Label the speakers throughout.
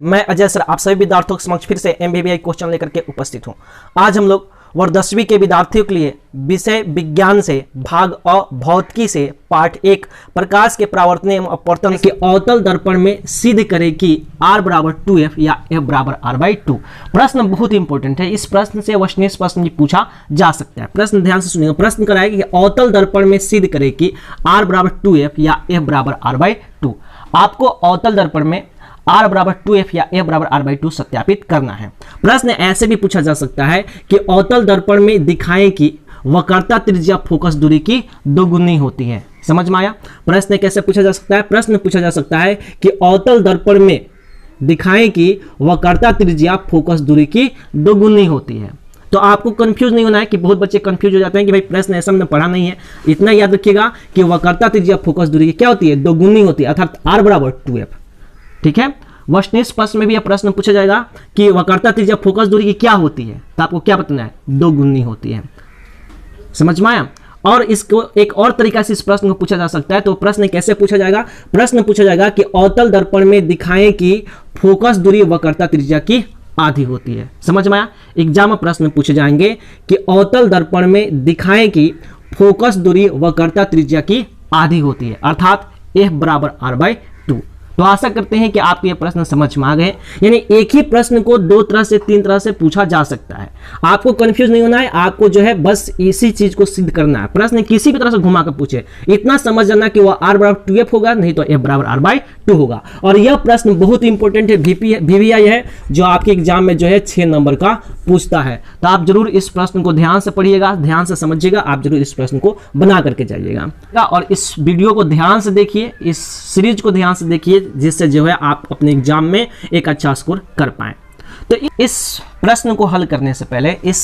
Speaker 1: मैं अजय सर आप सभी विद्यार्थियों के समक्ष फिर से एमबीबीआई क्वेश्चन लेकर के उपस्थित हूं। आज हम लोग वर्ग 10वीं के विद्यार्थियों के लिए विषय विज्ञान से भाग अ भौतिकी से पाठ 1 प्रकाश के परावर्तन एवं अपवर्तन के अवतल दर्पण में सिद्ध करें कि r बराबर 2f या f बराबर r/2। प्रश्न बहुत इंपॉर्टेंट है। इस प्रश्न से वशनिष्ठ प्रश्न भी पूछा जा सकता है। प्रश्न ध्यान से सुनिएगा। प्रश्न कराएगा कि अवतल दर्पण में सिद्ध करें कि r बराबर 2f या f बराबर r/2। आपको अवतल दर्पण में r बराबर 2f या f बराबर r/2 सत्यापित करना है। प्रश्न ऐसे भी पूछा जा सकता है कि अवतल दर्पण में दिखाएं कि वक्रता त्रिज्या फोकस दूरी की दोगुनी होती है। समझ में आया? प्रश्न कैसे पूछा जा सकता है? प्रश्न पूछा जा सकता है कि अवतल दर्पण में दिखाएं कि वक्रता त्रिज्या फोकस दूरी की दोगुनी होती है। तो आपको कंफ्यूज नहीं होना है कि बहुत बच्चे कंफ्यूज हो जाते हैं कि भाई प्रश्न ऐसा हमने पढ़ा नहीं है। इतना याद रखिएगा कि वक्रता त्रिज्या फोकस दूरी की क्या होती है? दोगुनी होती है, अर्थात r बराबर 2f। ठीक है। वशनिष्ठ प्रश्न में भी यह प्रश्न पूछा जाएगा कि वक्रता त्रिज्या फोकस दूरी की क्या होती है, तो आपको क्या बताना है? दोगुनी होती है। समझ में आया? और इसको एक और तरीका से इस प्रश्न को पूछा जा सकता है। तो प्रश्न कैसे पूछा जाएगा? प्रश्न पूछा जाएगा कि अवतल दर्पण में दिखाएं कि फोकस दूरी वक्रता त्रिज्या की आधी होती है। समझ में आया? एग्जाम में प्रश्न पूछे जाएंगे कि अवतल दर्पण में दिखाएं कि फोकस दूरी वक्रता त्रिज्या की आधी होती है, अर्थात f बराबर r/2। तो आशा करते हैं कि आपको ये प्रश्न समझ में आ गए। यानी एक ही प्रश्न को दो तरह से तीन तरह से पूछा जा सकता है। आपको कंफ्यूज नहीं होना है। आपको जो है बस इसी चीज को सिद्ध करना है। प्रश्न किसी भी तरह से घुमा कर पूछे, इतना समझ जाना कि वह r बराबर 2f होगा, नहीं तो f बराबर r/2 होगा। और यह प्रश्न बहुत इंपॉर्टेंट है, VVI है, जो आपके एग्जाम में जो है 6 नंबर का पूछता है। तो आप जरूर इस प्रश्न को ध्यान से पढ़िएगा, ध्यान से समझिएगा। आप जरूर इस प्रश्न को बना करके जाइएगा और इस वीडियो को ध्यान से देखिए, इस सीरीज को ध्यान से देखिए, जिससे जो है आप अपने एग्जाम में एक अच्छा स्कोर कर पाएं। तो इस प्रश्न को हल करने से पहले, इस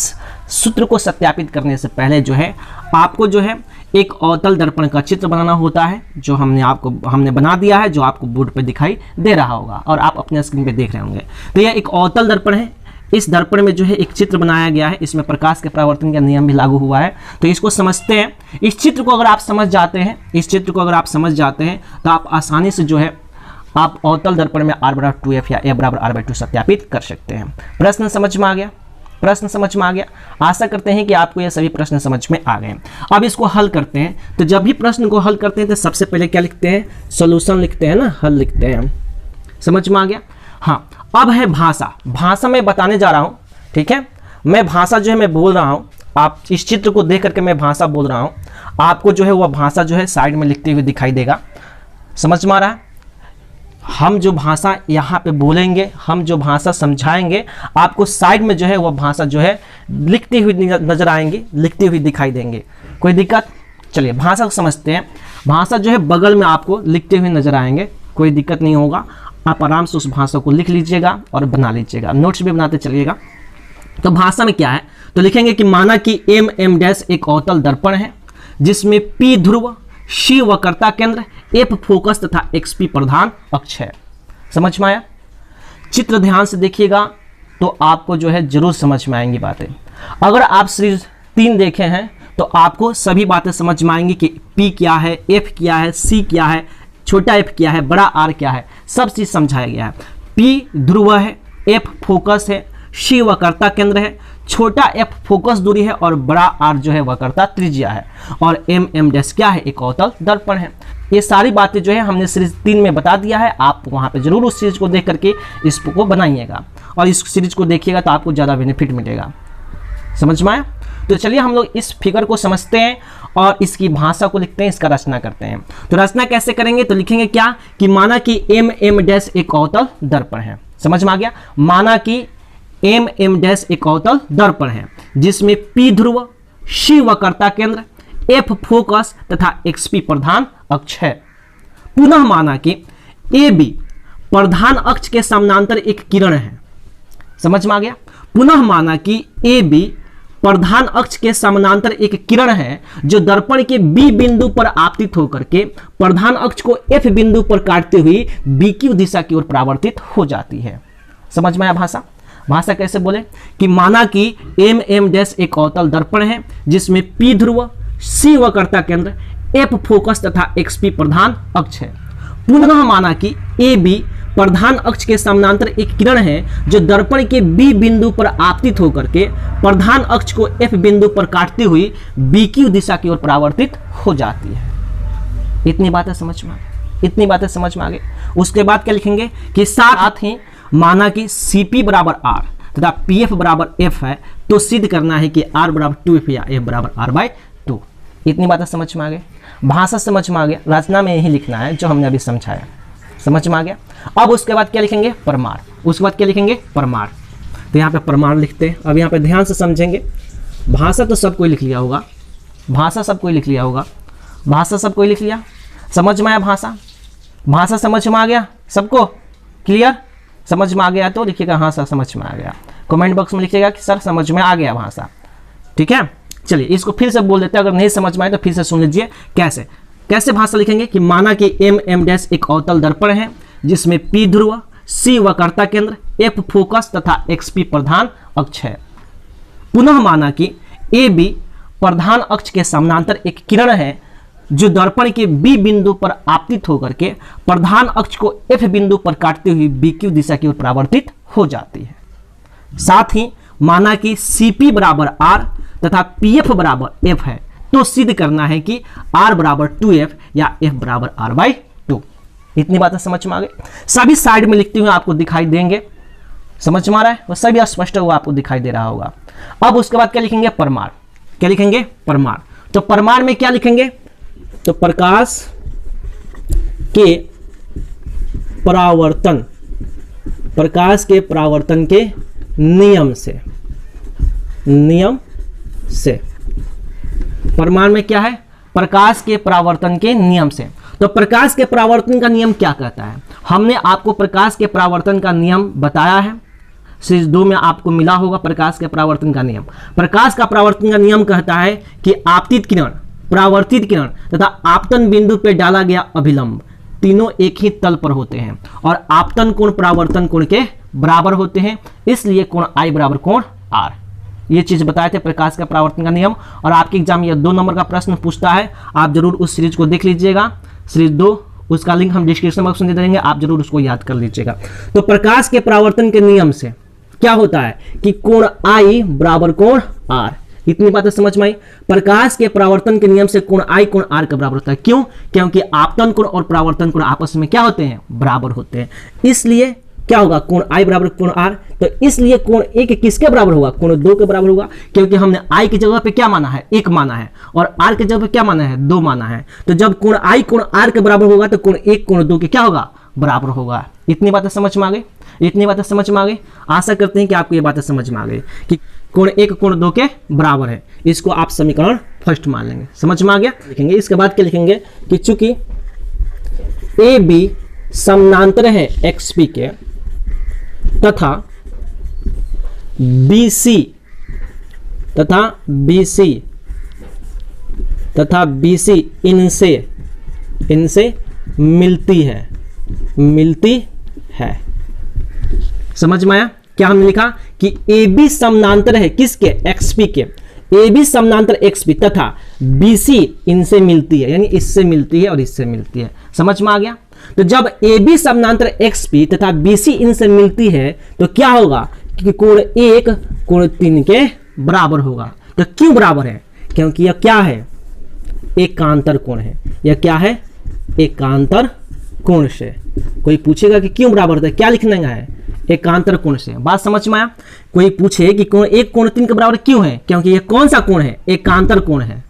Speaker 1: सूत्र को सत्यापित करने से पहले जो है आपको जो है एक अवतल दर्पण का चित्र बनाना होता है, जो हमने बना दिया है, जो आपको बोर्ड पे दिखाई दे रहा होगा और आप अपने स्क्रीन पे देख रहे होंगे। तो यह एक अवतल दर्पण है। इस दर्पण में जो है एक चित्र बनाया गया है, इसमें प्रकाश के परावर्तन का नियम भी लागू हुआ है। तो इसको समझते हैं। इस चित्र को अगर आप समझ जाते हैं, तो आप आसानी से जो है आप अवतल दर्पण में r बराबर 2f या f बराबर r/2 सत्यापित कर सकते हैं। प्रश्न समझ में आ गया? प्रश्न समझ में आ गया? आशा करते हैं कि आपको ये सभी प्रश्न समझ में आ गए। अब इसको हल करते हैं। तो जब भी प्रश्न को हल करते हैं तो सबसे पहले क्या लिखते हैं? सॉल्यूशन लिखते हैं ना, हल लिखते हैं। समझ में आ गया? हाँ। अब है भाषा। भाषा मैं बताने जा रहा हूँ, ठीक है। मैं भाषा जो है मैं बोल रहा हूँ, आप इस चित्र को देख करके मैं भाषा बोल रहा हूँ। आपको जो है वह भाषा जो है साइड में लिखते हुए दिखाई देगा। समझ में आ रहा है? हम जो भाषा यहाँ पे बोलेंगे, हम जो भाषा समझाएंगे, आपको साइड में जो है वह भाषा जो है लिखती हुई नजर आएंगी, लिखती हुई दिखाई देंगे। कोई दिक्कत? चलिए भाषा को समझते हैं। भाषा जो है बगल में आपको लिखते हुए नजर आएंगे, कोई दिक्कत नहीं होगा। आप आराम से उस भाषा को लिख लीजिएगा और बना लीजिएगा, नोट्स भी बनाते चलिएगा। तो भाषा में क्या है? तो लिखेंगे कि माना कि M एक अवतल दर्पण है जिसमें P ध्रुव, C वक्रता केंद्र, F फोकस तथा XP प्रधान अक्ष है। समझ में आया? चित्र ध्यान से देखिएगा तो आपको जो है जरूर समझ में आएंगी बातें। अगर आप सीरीज 3 देखे हैं तो आपको सभी बातें समझ में आएंगी कि P क्या है, F क्या है, C क्या है, छोटा f क्या है, बड़ा r क्या है, सब चीज समझाया गया है। P ध्रुव है, F फोकस है, C वक्रता केंद्र है, छोटा f फोकस दूरी है और बड़ा r जो है वक्रता त्रिज्या है, और M क्या है? एक अवतल दर्पण है। ये सारी बातें जो है हमने सीरीज 3 में बता दिया है। आप वहां पे जरूर उस सीरीज को देख करके इसको बनाइएगा और इस सीरीज को देखिएगा तो आपको ज्यादा बेनिफिट मिलेगा। समझ में आया? तो चलिए हम लोग इस फिगर को समझते हैं और इसकी भाषा को लिखते हैं, इसका रचना करते हैं। तो रचना कैसे करेंगे? तो लिखेंगे क्या कि माना कि M एक अवतल दर्पण है। समझ में आ गया? माना कि M एक अवतल दर्पण है जिसमें P ध्रुव, C वक्रता केंद्र, F फोकस तथा XP प्रधान अक्ष है। पुनः माना कि AB प्रधान अक्ष के समानांतर एक किरण है। समझ में आ गया? पुनः माना कि AB प्रधान अक्ष के समानांतर एक किरण है जो दर्पण के B बिंदु पर आपतित होकर के प्रधान अक्ष को F बिंदु पर काटते हुए BQ दिशा की ओर परावर्तित हो जाती है। समझ में आया भाषा? भाषा कैसे बोले कि माना कि M एक अवतल दर्पण है जिसमें P ध्रुव, C वक्रता केंद्र, F फोकस तथा XP प्रधान अक्ष है। पुनः माना कि AB प्रधान अक्ष के समानांतर एक किरण है जो दर्पण के बी बिंदु पर आपतित होकर के प्रधान अक्ष को एफ बिंदु पर काटती हुई बीक्यू दिशा की ओर परावर्तित हो जाती है। इतनी बातें समझ में आ गई, इतनी बातें समझ में आ गई। उसके बाद क्या लिखेंगे कि साथ ही माना कि CP बराबर R तथा PF बराबर F है, तो सिद्ध करना है कि R बराबर 2F या F बराबर R/2। इतनी बातें समझ में आ गई, भाषा समझ में आ गया, रचना में यही लिखना है जो हमने अभी समझाया, समझ में आ गया। अब उसके बाद क्या लिखेंगे, परमार। उसके बाद क्या लिखेंगे, परमार। तो यहाँ पे परमार लिखते हैं। अब यहाँ पे ध्यान से समझेंगे, भाषा तो सब कोई लिख लिया होगा, भाषा सब कोई लिख लिया होगा, भाषा सब कोई लिख लिया, समझ में आया भाषा, भाषा समझ में आ गया सबको, क्लियर, समझ में आ गया तो लिखिएगा हाँ सर समझ में आ गया, कमेंट बॉक्स में लिखिएगा कि सर समझ में आ गया भाषा, ठीक है। चलिए इसको फिर से बोल देते हैं, अगर नहीं समझ में आए तो फिर से सुन लीजिए कैसे कैसे भाषा लिखेंगे कि माना कि M डैश एक अवतल दर्पण है जिसमें P ध्रुव, C वक्रता केंद्र, F फोकस तथा XP प्रधान अक्ष है। पुनः माना कि AB प्रधान अक्ष के समानांतर एक किरण है जो दर्पण के B बिंदु पर आपतित होकर के प्रधान अक्ष को F बिंदु पर काटती हुई BQ दिशा की ओर परावर्तित हो जाती है। साथ ही माना कि CP बराबर R तथा PF बराबर F है, तो सिद्ध करना है कि R बराबर 2F या F बराबर R/2। इतनी बातें समझ में आ गई। सभी साइड में लिखते हुए आपको दिखाई देंगे, समझ में आ रहा है, वो सभी स्पष्ट हुआ आपको दिखाई दे रहा होगा। अब उसके बाद क्या लिखेंगे, परमार। क्या लिखेंगे, परमार। तो परमार में क्या लिखेंगे, तो प्रकाश के परावर्तन, प्रकाश के परावर्तन के नियम से, नियम से, परमार में क्या है, प्रकाश के परावर्तन के नियम से। तो प्रकाश के परावर्तन का नियम क्या कहता है, हमने आपको प्रकाश के परावर्तन का नियम बताया है, सीरीज 2 में आपको मिला होगा प्रकाश के परावर्तन का नियम। प्रकाश का परावर्तन का नियम कहता है कि आपतित किरण, परावर्तित किरण तथा आपतन बिंदु पर डाला गया अभिलंब तीनों एक ही तल पर होते हैं और आपतन कोण परावर्तन कोण के बराबर होते हैं, इसलिए कोण I बराबर कोण R। ये चीज बताए थे प्रकाश का परावर्तन का नियम, और आपके एग्जाम में 2 नंबर का प्रश्न पूछता है, आप जरूर उस सीरीज को देख लीजिएगा, सीरीज 2, उसका लिंक हम डिस्क्रिप्शन बॉक्स में दे देंगे, आप जरूर उसको याद कर लीजिएगा। तो प्रकाश के परावर्तन के नियम से क्या होता है कि कोण I बराबर कोण R। इतनी बातें समझ में आई। प्रकाश के परावर्तन के नियम से कोण I कोण R का बराबर होता है, क्यों, क्योंकि आपतन कोण और परावर्तन कोण आपस में क्या होते हैं, बराबर होते हैं, इसलिए क्या होगा, कोण I बराबर कोण R। तो इसलिए कोण A के किसके बराबर होगा, कोण 2 के बराबर होगा, क्योंकि हमने I की जगह पे क्या माना है, 1 माना है, और R की जगह पे क्या माना है, 2 माना है। तो जब कोण I कोण R के बराबर होगा तो कोण 1 कोण 2 के क्या होगा, बराबर होगा। इतनी बातें समझ में आ गई, इतनी बातें समझ में आ गई। आशा करते हैं कि आपको ये बातें समझ में आ गई कि कोण 1 कोण 2 के बराबर है, इसको आप समीकरण फर्स्ट मान लेंगे, समझ में आ गया। लिखेंगे इसके बाद क्या लिखेंगे कि चूंकि AB समानांतर है XP के तथा BC इनसे मिलती है। समझ में आया। क्या हमने लिखा कि AB समानांतर है किसके, XP के, AB समानांतर XP तथा BC इनसे मिलती है, यानी इससे मिलती है और इससे मिलती है। समझ में आ गया। तो जब AB समानांतर XP तथा BC इनसे मिलती है तो क्या होगा कि कोण 1 कोण 3 के बराबर होगा। तो क्यों बराबर है, क्योंकि यह क्या है, एकांतर कोण है। यह क्या है, एकांतर कोण से। कोई पूछेगा कि क्यों बराबर होता है, क्या लिखना है, एकांतर कोण से। बात समझ में आया। कोई पूछे कि कोण 1 कोण 3 के बराबर क्यों है, क्योंकि यह कौन सा कोण है, एकांतर कोण है,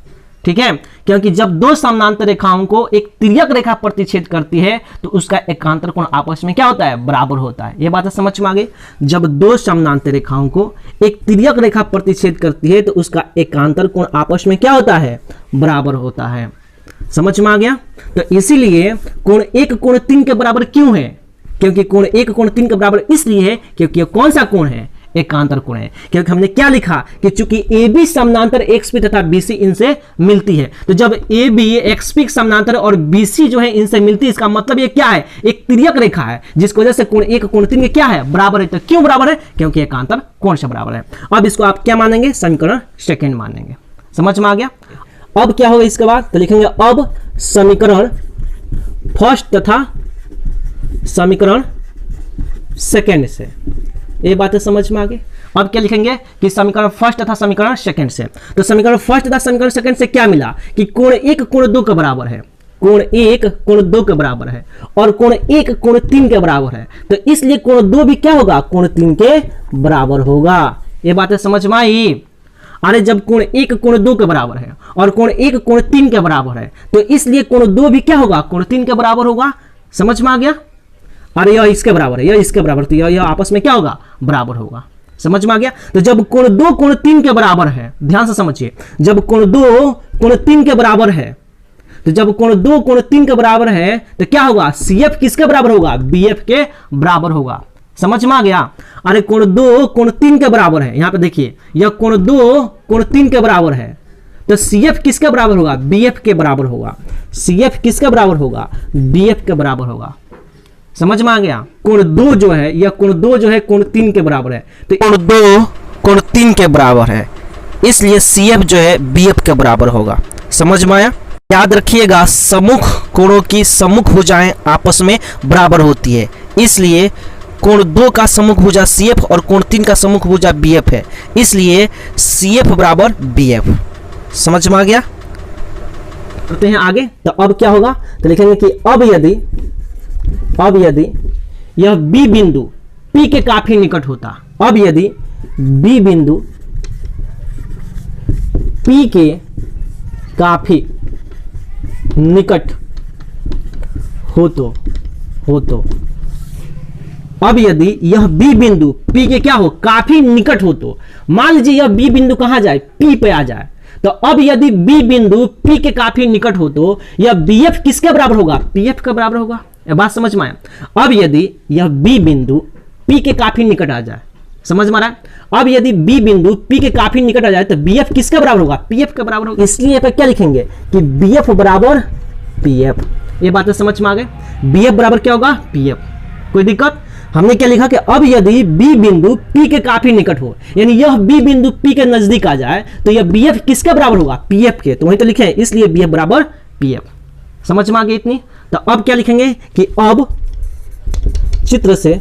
Speaker 1: ठीक है। क्योंकि जब 2 समानांतर रेखाओं को एक तिर्यक रेखा प्रतिच्छेद करती है तो उसका एकांतर कोण आपस में क्या होता है, बराबर होता है। यह बात समझ में आ गई। जब 2 समानांतर रेखाओं को एक तिर्यक रेखा प्रतिच्छेद करती है तो उसका एकांतर कोण आपस में क्या होता है, बराबर होता है। समझ में आ गया। तो इसीलिए कोण 1 कोण 3 के बराबर क्यों है, क्योंकि कोण 1 कोण 3 के बराबर इसलिए है क्योंकि यह कौन सा कोण है, एकांतर कोण है। क्योंकि हमने क्या लिखा कि चूंकि AB समानांतर XP तथा BC इनसे मिलती है, तो जब AB XP समानांतर और BC जो है इनसे मिलती है, इसका मतलब ये क्या है, एक तिर्यक रेखा है, जिसकी वजह से कोण 1 कोण 3 के क्या है, बराबर है। तो क्यों बराबर है, क्योंकि एकांतर कोण से बराबर है। अब इसको आप क्या मानेंगे, समीकरण सेकेंड मानेंगे। समझ में आ गया। अब क्या होगा इसके बाद, तो लिखेंगे अब समीकरण फर्स्ट तथा समीकरण सेकेंड से। ये बातें समझ में आ गई। अब क्या लिखेंगे कि समीकरण फर्स्ट तथा समीकरण सेकंड से। तो समीकरण फर्स्ट तथा समीकरण सेकंड से क्या मिला कि कोण 1 कोण 2 के बराबर है, कोण 1 कोण 2 के बराबर है और कोण 1 कोण 3 के बराबर है। तो इसलिए कोण 2 भी क्या होगा, कोण 3 के बराबर होगा। ये बातें समझ में आई। अरे जब कोण 1 कोण 2 के बराबर है और कोण 1 कोण 3 के बराबर है तो इसलिए कोण 2 भी क्या होगा, कोण 3 के बराबर होगा। समझ में आ गया। अरे यह इसके बराबर है, यह इसके बराबर, तो यह आपस में क्या होगा, बराबर होगा। समझ में आ गया। तो जब कोण 2 कोण 3 के बराबर है, ध्यान से समझिए, जब कोण 2 कोण 3 के बराबर है, तो जब कोण 2 कोण 3 के बराबर है तो क्या होगा, CF किसके बराबर होगा, BF के बराबर होगा। समझ में आ गया। अरे कोण 2 कोण 3 के बराबर है, यहां पे देखिए यह कोण 2 कोण 3 के बराबर है तो CF किसके बराबर होगा, BF के बराबर होगा। CF किसके बराबर होगा, BF के बराबर होगा। समझ में आ गया। कोण 2 जो है, यह कोण 2 जो है कोण 3 के बराबर है, तो कोण 2 कोण 3 के बराबर है, इसलिए CF जो है BF के बराबर होगा। समझ में आया। याद रखिएगा, सम्मुख कोणों की सम्मुख भुजाएं आपस में बराबर होती है, इसलिए कोण 2 का सम्मुख भुजा CF और कोण 3 का सम्मुख भुजा BF है, इसलिए CF बराबर BF। समझ में आ गया। करते हैं आगे। तो अब क्या होगा, तो लिखेंगे कि अब यदि यह B बिंदु P के काफी निकट होता, अब यदि B बिंदु P के काफी निकट हो तो अब यदि यह B बिंदु P के क्या हो, काफी निकट हो तो, मान लीजिए यह B बिंदु कहां जाए, P पे आ जाए, तो अब यदि B बिंदु P के काफी निकट हो तो यह BF किसके बराबर होगा, PF के बराबर होगा। यह बात समझ में आया। अब यदि यह B बिंदु P के काफी निकट आ जाए, समझ में आ रहा है। अब यदि B बिंदु P के काफी निकट आ जाए तो BF किसके बराबर होगा, PF के बराबर होगा। इसलिए यहाँ पे क्या लिखेंगे कि BF बराबर PF। ये बातें समझ में आ गए। BF बराबर क्या होगा, PF। कोई दिक्कत। हमने क्या लिखा कि अब यदि B बिंदु P के काफी निकट हो, यानी यह B बिंदु P के नजदीक आ जाए तो यह BF किसके बराबर होगा, PF के। तो वही तो लिखे, इसलिए BF बराबर PF। समझ में आ गई इतनी। तो अब क्या लिखेंगे कि अब चित्र से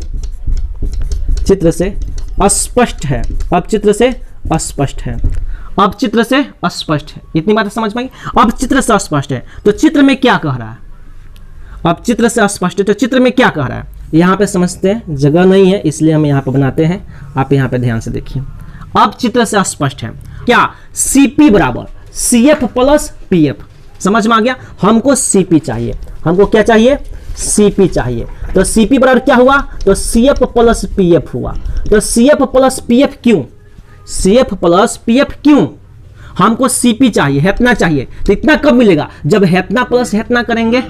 Speaker 1: अस्पष्ट है, अब चित्र से अस्पष्ट है, अब चित्र से अस्पष्ट है। इतनी बातें समझ में आई। अब चित्र से अस्पष्ट है तो चित्र में क्या कह रहा है, अब चित्र से अस्पष्ट है तो चित्र में क्या कह रहा है, यहां पे समझते हैं, जगह नहीं है इसलिए हम यहां पे बनाते हैं, आप यहां पे ध्यान से देखिए। अब चित्र से अस्पष्ट है क्या, CP बराबर CF प्लस PF। समझ में आ गया। हमको CP चाहिए, हमको क्या चाहिए, CP चाहिए। तो CP बराबर क्या हुआ, तो CF प्लस PF हुआ। तो CF प्लस PF क्यों, CF प्लस PF क्यों, हमको CP चाहिए, हेतना चाहिए। तो इतना कब मिलेगा, जब हेतना प्लस हेतना करेंगे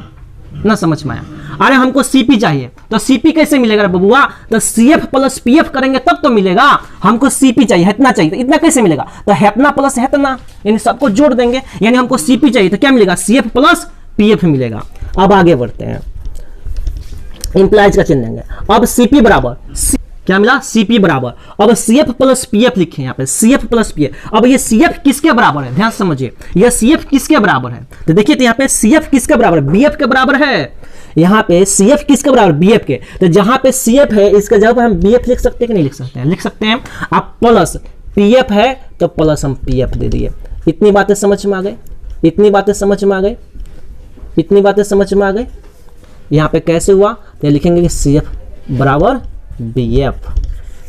Speaker 1: ना। समझ में आया। अरे हमको CP चाहिए तो CP कैसे मिलेगा बबुआ, तो CF प्लस PF करेंगे तब तो मिलेगा। हमको CP चाहिए, हेतना चाहिए, तो इतना कैसे मिलेगा, तो हेतना प्लस हेतना, यानी सबको जोड़ देंगे, यानी हमको CP चाहिए तो क्या मिलेगा, CF प्लस PF मिलेगा। अब आगे बढ़ते हैं, इंप्लाइज का चिन्ह देंगे। अब CP बराबर क्या मिला, CP बराबर, अब CF प्लस PF लिखे यहाँ पे, CF प्लस PF। अब ये CF किसके बराबर है, ध्यान समझिए, यह CF किसके बराबर है, तो देखिए तो यहाँ पे CF किसके बराबर है, BF के बराबर है। यहाँ पे CF किसके बराबर, BF के। तो जहां पे CF है इसका जगह पर हम BF लिख सकते हैं कि नहीं लिख सकते हैं, लिख सकते हैं। अब प्लस PF है तो प्लस हम PF दे दिए। इतनी बातें समझ में आ गई, इतनी बातें समझ में आ गई, इतनी बातें समझ में आ गई। यहाँ पे कैसे हुआ, तो लिखेंगे कि CF बराबर BF।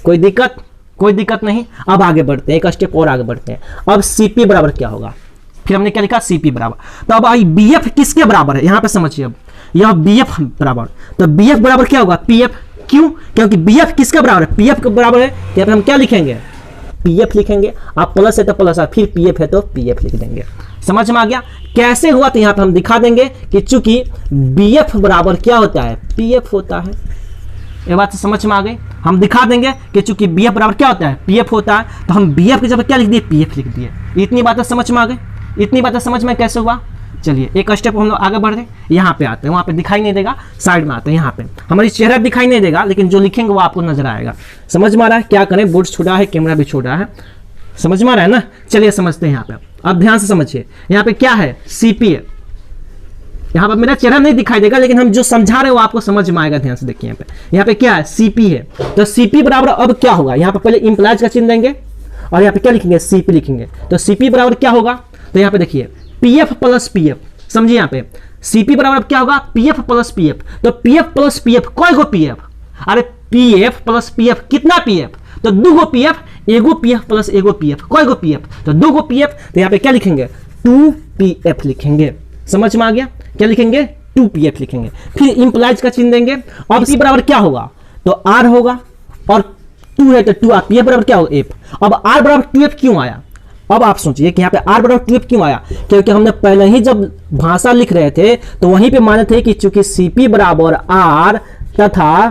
Speaker 1: कोई दिक्कत, कोई दिक्कत नहीं। अब आगे बढ़ते हैं, एक स्टेप और आगे बढ़ते हैं। अब CP बराबर क्या होगा, फिर हमने क्या लिखा, CP बराबर। तो अब आई BF किसके बराबर है, यहाँ पे समझिए। अब यह BF बराबर, तो BF बराबर क्या होगा, PF। क्यों, क्योंकि BF किसके बराबर है, PF के बराबर है। तो यहाँ पे हम क्या लिखेंगे, PF लिखेंगे। आप प्लस है तो प्लस, फिर PF है तो PF लिख देंगे। समझ में आ गया। कैसे हुआ, तो यहाँ पे हम दिखा देंगे कि चूंकि BF बराबर क्या होता है, PF होता है। ये बात समझ में आ गई। हम दिखा देंगे कि चूंकि BF बराबर क्या होता है, PF होता है, तो हम BF की जगह क्या लिख दिए, PF लिख दिए। इतनी बातें समझ में आ गई, इतनी बातें समझ में कैसे हुआ। चलिए एक स्टेप हम लोग आगे बढ़ रहे, यहाँ पे आते हैं, वहाँ पे दिखाई नहीं देगा, साइड में आते हैं। यहाँ पे हमारी चेहरा दिखाई नहीं देगा, लेकिन जो लिखेंगे वो आपको नजर आएगा। समझ में आ रहा है, क्या करें, बोर्ड छोटा है, कैमरा भी छोटा है, समझ में आ रहा है ना। चलिए समझते हैं यहाँ पे, अब ध्यान से समझिए। यहाँ पे क्या है, CP है, यहाँ पर मेरा चेहरा नहीं दिखाई देगा, लेकिन हम जो समझा रहे हैं वो आपको समझ में आएगा। ध्यान से देखिए यहाँ पे क्या है, सीपी है। तो सीपी बराबर अब क्या होगा, यहाँ पे पहले इंप्लाइज का चिन्ह देंगे और यहाँ पे क्या लिखेंगे, सीपी लिखेंगे। तो सीपी बराबर क्या होगा, तो यहाँ पे देखिए पीएफ प्लस पीएफ, समझिए यहाँ पे सीपी बराबर क्या होगा, पीएफ प्लस पीएफ। तो पीएफ प्लस पीएफ, कोई गो पीएफ, अरे पीएफ प्लस पीएफ कितना पीएफ, तो 2 गो पीएफ, एगो पीएफ प्लस एगो पीएफ, कोई गो पीएफ, तो 2 गो पीएफ। तो यहाँ पे क्या लिखेंगे, 2 पीएफ लिखेंगे। समझ में आ गया, क्या लिखेंगे, 2 पीएफ लिखेंगे। फिर इंप्लाइज का चिन्ह देंगे। अब सी बराबर क्या होगा, तो आर होगा और 2 है तो 2 पीएफ बराबर क्या होगा, एफ। अब आर बराबर 2एफ क्यों आया, अब आप सोचिए कि यहाँ पे आर बराबर 2एफ क्यों आया, क्योंकि हमने पहले ही जब भाषा लिख रहे थे तो वहीं पे माने थे कि चूंकि सीपी बराबर आर तथा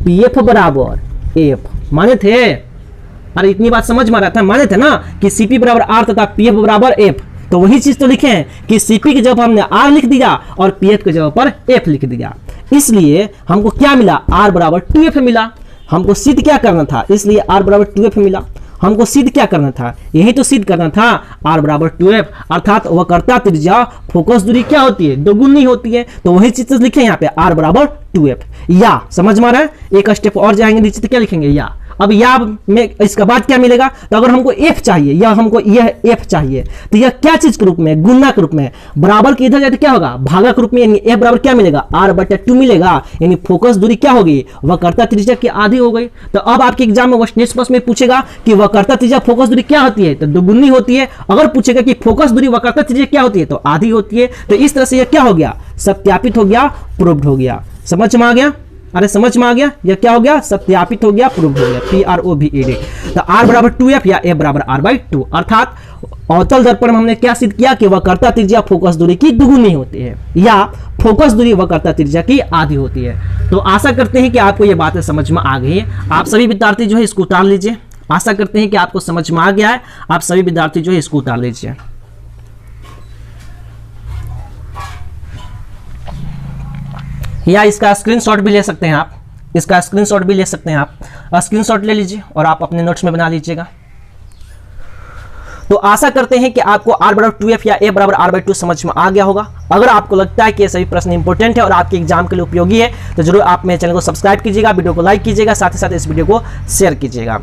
Speaker 1: पीएफ बराबर एफ माने थे। अरे इतनी बात समझ में आ रहा था, माने थे ना कि सीपी बराबर आर तथा पीएफ बराबर एफ। तो वही चीज तो लिखे हैं कि सीपी की जगह हमने आर लिख दिया और पीएफ की जगह पर एफ लिख दिया। इसलिए हमको क्या मिला, आर बराबर 2एफ मिला। हमको सिद्ध क्या करना था, इसलिए आर बराबर 2एफ मिला। हमको सिद्ध क्या करना था, यही तो सिद्ध करना था, आर बराबर 2एफ, अर्थात वक्रता त्रिज्या फोकस दूरी क्या होती है, दोगुनी होती है। तो वही चीज लिखे यहाँ पे, आर बराबर 2एफ। या समझ में आ रहा है, एक स्टेप और जाएंगे नीचे तो क्या लिखेंगे, या। अब या में इसका बाद क्या मिलेगा, तो अगर हमको एफ चाहिए या हमको यह एफ चाहिए तो यह क्या चीज के रूप में, गुणा के रूप में। बराबर के इधर जाए तो क्या होगा, भागा के रूप में, यानी एफ बराबर क्या मिलेगा, आर बटा 2 मिलेगा। यानी फोकस दूरी क्या होगी, वक्रता त्रिज्या की आधी हो गई। तो अब आपके एग्जाम में नेक्स्ट में पूछेगा कि वक्रता त्रिज्या फोकस दूरी क्या होती है, तो दोगुनी होती है। अगर पूछेगा कि फोकस दूरी वक्रता त्रिज्या क्या होती है, तो आधी होती है। तो इस तरह से यह क्या हो गया, सत्यापित हो गया, प्रूव्ड हो गया। समझ में आ गया, अरे समझ में आ गया, यह क्या हो गया, सत्यापित हो गया, प्रूव हो गया, PROVED। तो R बराबर 2F या F बराबर R/2, अर्थात अवतल दर्पण में हमने क्या सिद्ध किया कि वक्रता त्रिज्या फोकस दूरी की दुगुनी होती है या फोकस दूरी वक्रता त्रिज्या की आधी होती है। तो आशा करते हैं कि आपको ये बातें समझ में आ गई है। आप सभी विद्यार्थी जो है इसको उतार लीजिए। आशा करते हैं कि आपको समझ में आ गया है। आप सभी विद्यार्थी जो है इसको उतार लीजिए। या इसका स्क्रीनशॉट भी ले सकते हैं आप, इसका स्क्रीनशॉट भी ले सकते हैं आप। स्क्रीनशॉट ले लीजिए और आप अपने नोट्स में बना लीजिएगा। तो आशा करते हैं कि आपको R बराबर 2F या A बराबर R/2 समझ में आ गया होगा। अगर आपको लगता है कि ये सभी प्रश्न इंपॉर्टेंट है और आपके एग्जाम के लिए उपयोगी है तो जरूर आप मेरे चैनल को सब्सक्राइब कीजिएगा, वीडियो को लाइक कीजिएगा, साथ ही साथ इस वीडियो को शेयर कीजिएगा।